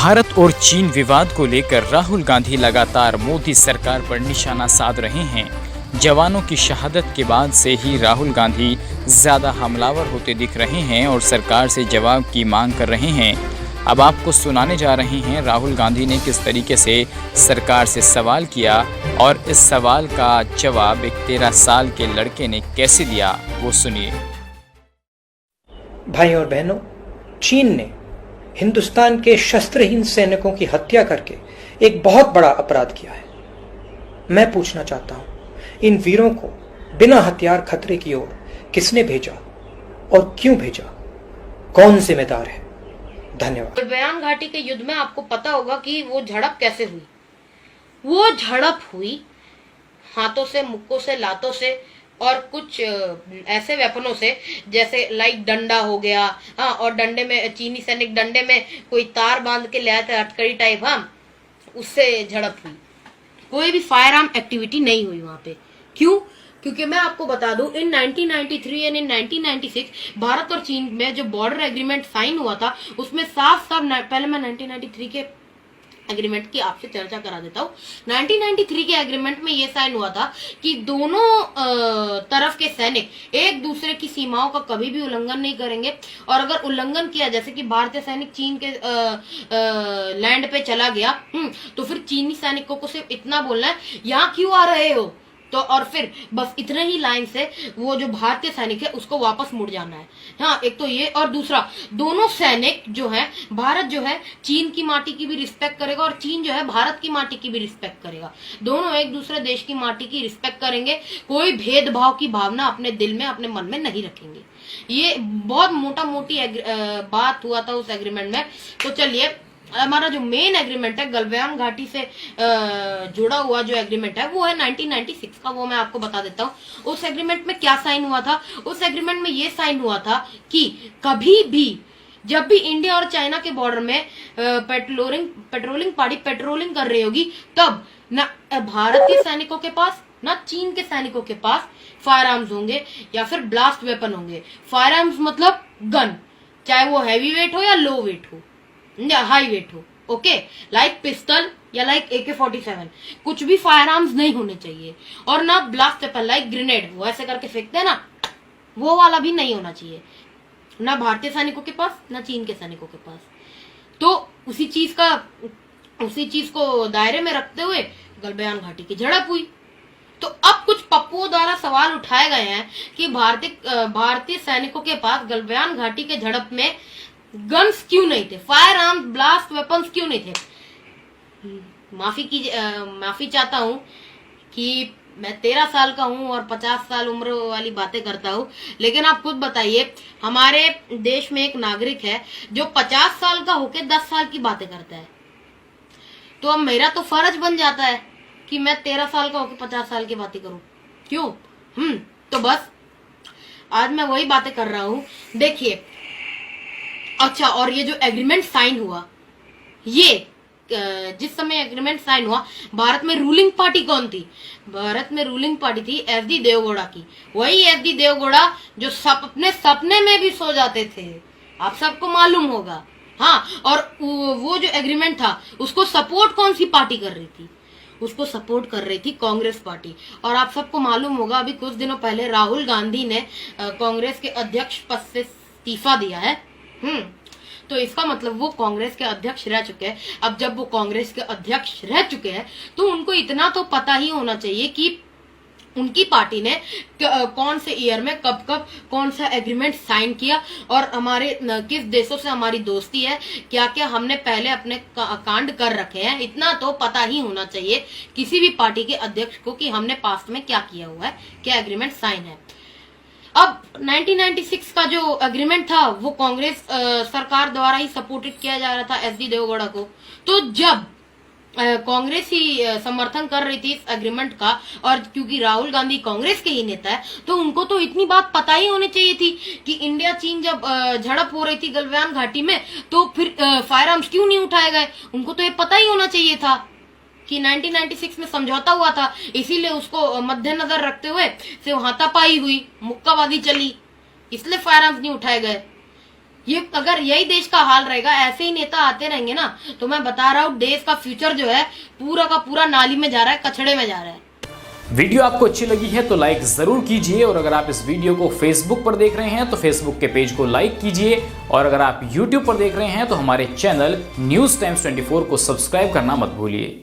भारत और चीन विवाद को लेकर राहुल गांधी लगातार मोदी सरकार पर निशाना साध रहे हैं। जवानों की शहादत के बाद से ही राहुल गांधी ज्यादा हमलावर होते दिख रहे हैं और सरकार से जवाब की मांग कर रहे हैं। अब आपको सुनाने जा रहे हैं राहुल गांधी ने किस तरीके से सरकार से सवाल किया और इस सवाल का जवाब एक 13 साल के लड़के ने कैसे दिया, वो सुनिए। भाई और बहनों, चीन ने हिंदुस्तान के शस्त्रहीन सैनिकों की हत्या करके एक बहुत बड़ा अपराध किया है। मैं पूछना चाहता हूं, इन वीरों को बिना हथियार खतरे की ओर किसने भेजा और क्यों भेजा? कौन जिम्मेदार है? धन्यवाद। गलवान घाटी के युद्ध में आपको पता होगा कि वो झड़प कैसे हुई। वो झड़प हुई हाथों से, मुक्कों से, लातों से और कुछ ऐसे वेपनों से जैसे लाइक डंडा हो गया। हाँ, और डंडे में चीनी सैनिक डंडे में कोई तार बांध के ले आए थे, हथकड़ी टाइप। हाँ, उससे झड़प हुई। कोई भी फायर आर्म एक्टिविटी नहीं हुई वहां पे। क्यों? क्योंकि मैं आपको बता दूं, इन 1993 एंड इन 1996 भारत और चीन में जो बॉर्डर एग्रीमेंट साइन हुआ था, उसमें साफ साफ, पहले मैं 1993 के एग्रीमेंट की आपसे चर्चा करा देता हूँ। 1993 के एग्रीमेंट में ये साइन हुआ था कि दोनों तरफ के सैनिक एक दूसरे की सीमाओं का कभी भी उल्लंघन नहीं करेंगे, और अगर उल्लंघन किया, जैसे कि भारतीय सैनिक चीन के लैंड पे चला गया, तो फिर चीनी सैनिकों को सिर्फ इतना बोलना है, यहाँ क्यों आ रहे हो, तो और फिर बस इतने ही लाइन से वो जो भारतीय सैनिक है उसको वापस मुड़ जाना है। हाँ, एक तो ये, और दूसरा, दोनों सैनिक जो है, भारत जो है चीन की माटी की भी रिस्पेक्ट करेगा और चीन जो है भारत की माटी की भी रिस्पेक्ट करेगा। दोनों एक दूसरे देश की माटी की रिस्पेक्ट करेंगे, कोई भेदभाव की भावना अपने दिल में, अपने मन में नहीं रखेंगे। ये बहुत मोटा मोटी बात हुआ था उस एग्रीमेंट में। तो चलिए, हमारा जो मेन एग्रीमेंट है गलवान घाटी से जुड़ा हुआ जो एग्रीमेंट है वो है 1996 का, वो मैं आपको बता देता हूँ। उस एग्रीमेंट में क्या साइन हुआ था? उस एग्रीमेंट में ये साइन हुआ था कि कभी भी जब भी इंडिया और चाइना के बॉर्डर में पेट्रोलिंग पार्टी पेट्रोलिंग कर रही होगी, तब न भारत के सैनिकों के पास ना चीन के सैनिकों के पास फायर आर्म्स होंगे या फिर ब्लास्ट वेपन होंगे। फायर आर्म्स मतलब गन, चाहे वो हैवी वेट हो या लो वेट हो या हाई वेट हो, ओके, लाइक पिस्टल या लाइक AK-47, कुछ भी फायर आर्म्स नहीं होने चाहिए। और ना ब्लास्ट वेपन लाइक ग्रेनेड, वो ऐसे करके फेंकते हैं ना, वो वाला भी नहीं होना चाहिए, ना भारतीय सैनिकों के पास ना चीन के सैनिकों के पास। तो उसी चीज को दायरे में रखते हुए गलवान घाटी की झड़प हुई। तो अब कुछ पप्पुओं द्वारा सवाल उठाए गए हैं कि भारतीय सैनिकों के पास गलवान घाटी के झड़प में गन्स क्यों नहीं थे, फायर आर्म ब्लास्ट वेपन्स क्यों नहीं थे। माफी चाहता हूं कि मैं 13 साल का हूं और 50 साल उम्र वाली बातें करता हूं, लेकिन आप खुद बताइए, हमारे देश में एक नागरिक है जो 50 साल का होके 10 साल की बातें करता है, तो अब मेरा तो फर्ज बन जाता है कि मैं 13 साल का होके 50 साल की बातें करूं। क्यों? तो बस आज मैं वही बातें कर रहा हूं। देखिए, अच्छा, और ये जो एग्रीमेंट साइन हुआ, ये जिस समय एग्रीमेंट साइन हुआ, भारत में रूलिंग पार्टी कौन थी? भारत में रूलिंग पार्टी थी SD देवगौड़ा की। वही SD देवगौड़ा जो अपने सपने में भी सो जाते थे, आप सबको मालूम होगा। हाँ, और वो जो एग्रीमेंट था उसको सपोर्ट कौन सी पार्टी कर रही थी? उसको सपोर्ट कर रही थी कांग्रेस पार्टी। और आप सबको मालूम होगा, अभी कुछ दिनों पहले राहुल गांधी ने कांग्रेस के अध्यक्ष पद से इस्तीफा दिया है। तो इसका मतलब वो कांग्रेस के अध्यक्ष रह चुके हैं। अब जब वो कांग्रेस के अध्यक्ष रह चुके हैं तो उनको इतना तो पता ही होना चाहिए कि उनकी पार्टी ने कौन से ईयर में कब कौन सा एग्रीमेंट साइन किया और हमारे किस देशों से हमारी दोस्ती है, क्या क्या हमने पहले अपने कांड कर रखे हैं। इतना तो पता ही होना चाहिए किसी भी पार्टी के अध्यक्ष को कि हमने पास्ट में क्या किया हुआ है, क्या एग्रीमेंट साइन है। अब 1996 का जो एग्रीमेंट था वो कांग्रेस सरकार द्वारा ही सपोर्टेड किया जा रहा था SD देवगौड़ा को। तो जब कांग्रेस ही समर्थन कर रही थी इस एग्रीमेंट का, और क्योंकि राहुल गांधी कांग्रेस के ही नेता है, तो उनको तो इतनी बात पता ही होनी चाहिए थी कि इंडिया चीन जब झड़प हो रही थी गलवान घाटी में, तो फिर फायर आर्म्स क्यों नहीं उठाए गए। उनको तो ये पता ही होना चाहिए था कि 1996 में समझौता हुआ था, इसीलिए उसको मद्देनजर रखते हुए सिर्फ हाथापाई हुई, मुक्काबाजी चली, इसलिए फायर आर्म्स नहीं उठाए गए। ये अगर यही देश का हाल रहेगा, ऐसे ही नेता आते रहेंगे ना, तो मैं बता रहा हूँ देश का फ्यूचर जो है पूरा का पूरा नाली में जा रहा है, कचड़े में जा रहा है। वीडियो आपको अच्छी लगी है तो लाइक जरूर कीजिए, और अगर आप इस वीडियो को फेसबुक पर देख रहे हैं तो फेसबुक के पेज को लाइक कीजिए, और अगर आप यूट्यूब पर देख रहे हैं तो हमारे चैनल न्यूज़ टाइम्स 24 को सब्सक्राइब करना मत भूलिए।